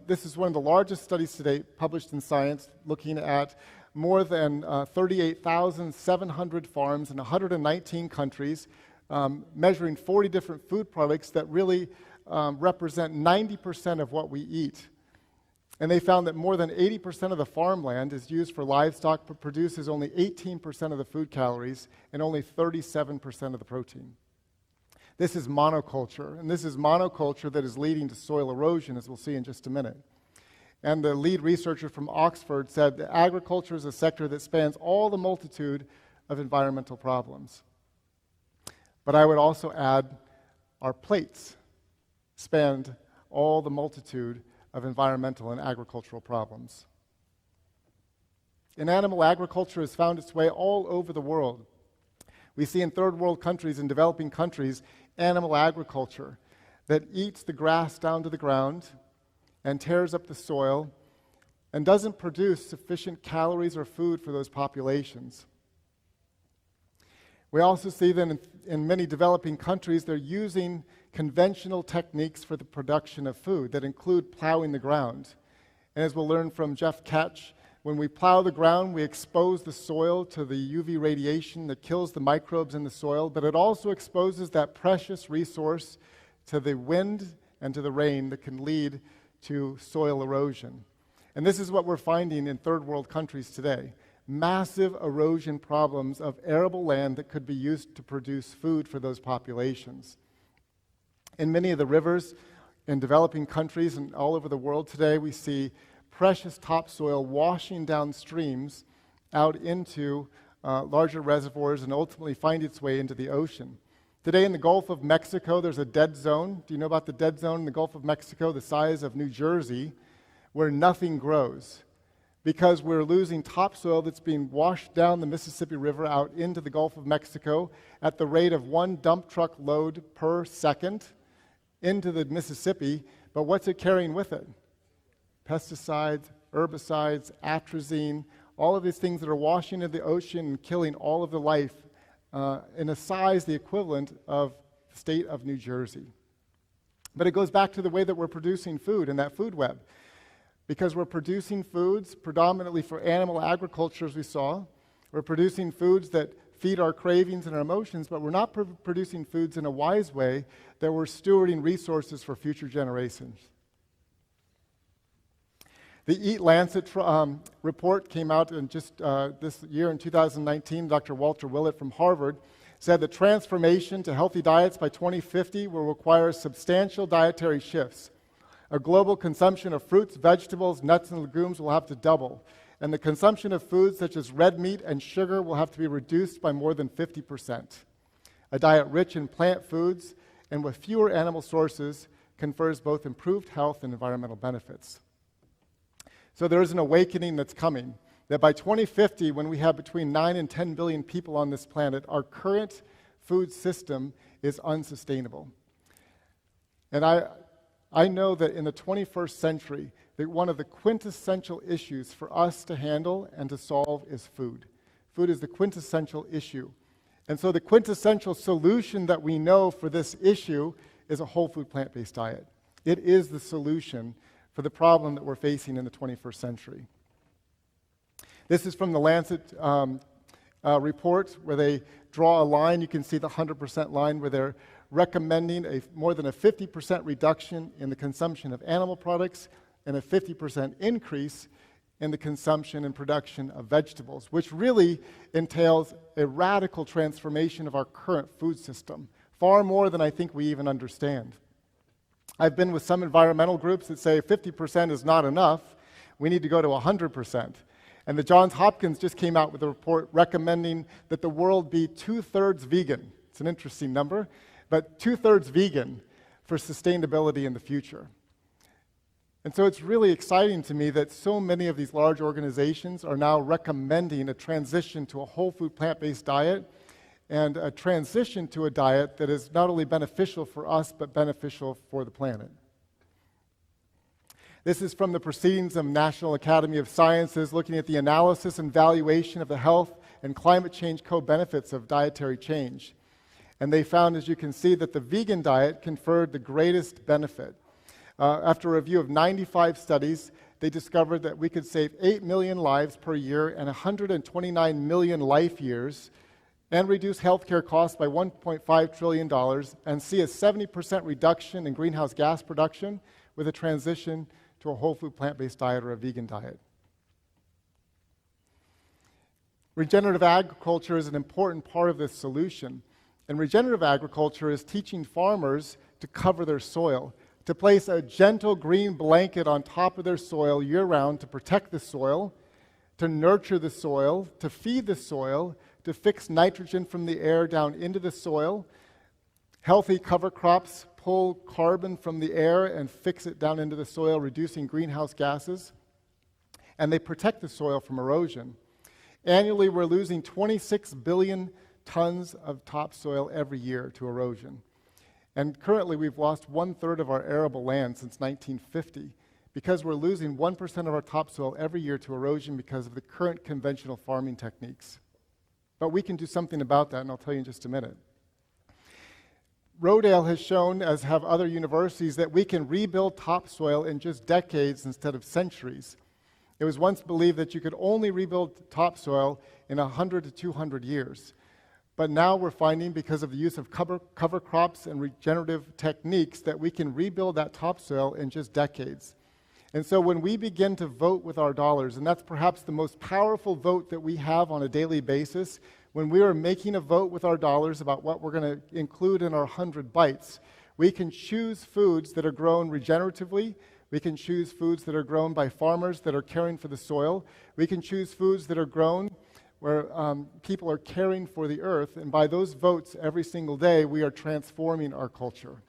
this is one of the largest studies to date published in Science, looking at more than 38,700 farms in 119 countries, measuring 40 different food products that really represent 90% of what we eat. And they found that more than 80% of the farmland is used for livestock, but produces only 18% of the food calories and only 37% of the protein. This is monoculture, and this is monoculture that is leading to soil erosion, as we'll see in just a minute. And the lead researcher from Oxford said that agriculture is a sector that spans all the multitude of environmental problems. But I would also add our plates span all the multitude of environmental and agricultural problems. And animal agriculture has found its way all over the world. We see in third world countries and developing countries animal agriculture that eats the grass down to the ground and tears up the soil and doesn't produce sufficient calories or food for those populations. We also see that in many developing countries, they're using conventional techniques for the production of food that include plowing the ground. And as we'll learn from Jeff Ketch, when we plow the ground, we expose the soil to the UV radiation that kills the microbes in the soil, but it also exposes that precious resource to the wind and to the rain that can lead to soil erosion. And this is what we're finding in third world countries today. Massive erosion problems of arable land that could be used to produce food for those populations. In many of the rivers in developing countries and all over the world today, we see precious topsoil washing down streams out into larger reservoirs and ultimately find its way into the ocean. Today in the Gulf of Mexico, there's a dead zone. Do you know about the dead zone in the Gulf of Mexico, the size of New Jersey, where nothing grows? Because we're losing topsoil that's being washed down the Mississippi River out into the Gulf of Mexico at the rate of 1 dump truck load per second into the Mississippi, but what's it carrying with it? Pesticides, herbicides, atrazine, all of these things that are washing into the ocean and killing all of the life in a size the equivalent of the state of New Jersey. But it goes back to the way that we're producing food in that food web. Because we're producing foods predominantly for animal agriculture, as we saw. We're producing foods that feed our cravings and our emotions, but we're not producing foods in a wise way that we're stewarding resources for future generations. The Eat Lancet report came out in just this year in 2019. Dr. Walter Willett from Harvard said that transformation to healthy diets by 2050 will require substantial dietary shifts. A global consumption of fruits, vegetables, nuts, and legumes will have to double, and the consumption of foods such as red meat and sugar will have to be reduced by more than 50%. A diet rich in plant foods and with fewer animal sources confers both improved health and environmental benefits. So there is an awakening that's coming, that by 2050, when we have between 9 and 10 billion people on this planet, our current food system is unsustainable. And I know that in the 21st century, that one of the quintessential issues for us to handle and to solve is food. Food is the quintessential issue. And so the quintessential solution that we know for this issue is a whole food plant-based diet. It is the solution for the problem that we're facing in the 21st century. This is from the Lancet report where they draw a line. You can see the 100% line where they're recommending more than a 50% reduction in the consumption of animal products and a 50% increase in the consumption and production of vegetables, which really entails a radical transformation of our current food system, far more than I think we even understand. I've been with some environmental groups that say 50% is not enough, we need to go to 100%. And the Johns Hopkins just came out with a report recommending that the world be 2/3 vegan. It's an interesting number, but 2/3 vegan for sustainability in the future. And so it's really exciting to me that so many of these large organizations are now recommending a transition to a whole food plant-based diet and a transition to a diet that is not only beneficial for us, but beneficial for the planet. This is from the Proceedings of National Academy of Sciences, looking at the analysis and valuation of the health and climate change co-benefits of dietary change. And they found, as you can see, that the vegan diet conferred the greatest benefit. After a review of 95 studies, they discovered that we could save 8 million lives per year and 129 million life years and reduce healthcare costs by $1.5 trillion and see a 70% reduction in greenhouse gas production with a transition to a whole food plant-based diet or a vegan diet. Regenerative agriculture is an important part of this solution. And regenerative agriculture is teaching farmers to cover their soil, to place a gentle green blanket on top of their soil year-round to protect the soil, to nurture the soil, to feed the soil, to fix nitrogen from the air down into the soil. Healthy cover crops pull carbon from the air and fix it down into the soil, reducing greenhouse gases. And they protect the soil from erosion. Annually, we're losing 26 billion tons of topsoil every year to erosion. And currently, we've lost 1/3 of our arable land since 1950 because we're losing 1% of our topsoil every year to erosion because of the current conventional farming techniques. But we can do something about that, and I'll tell you in just a minute. Rodale has shown, as have other universities, that we can rebuild topsoil in just decades instead of centuries. It was once believed that you could only rebuild topsoil in 100 to 200 years. But now we're finding, because of the use of cover crops and regenerative techniques, that we can rebuild that topsoil in just decades. And so when we begin to vote with our dollars, and that's perhaps the most powerful vote that we have on a daily basis, when we are making a vote with our dollars about what we're going to include in our 100 bites, we can choose foods that are grown regeneratively. We can choose foods that are grown by farmers that are caring for the soil. We can choose foods that are grown where people are caring for the earth. And by those votes every single day, we are transforming our culture.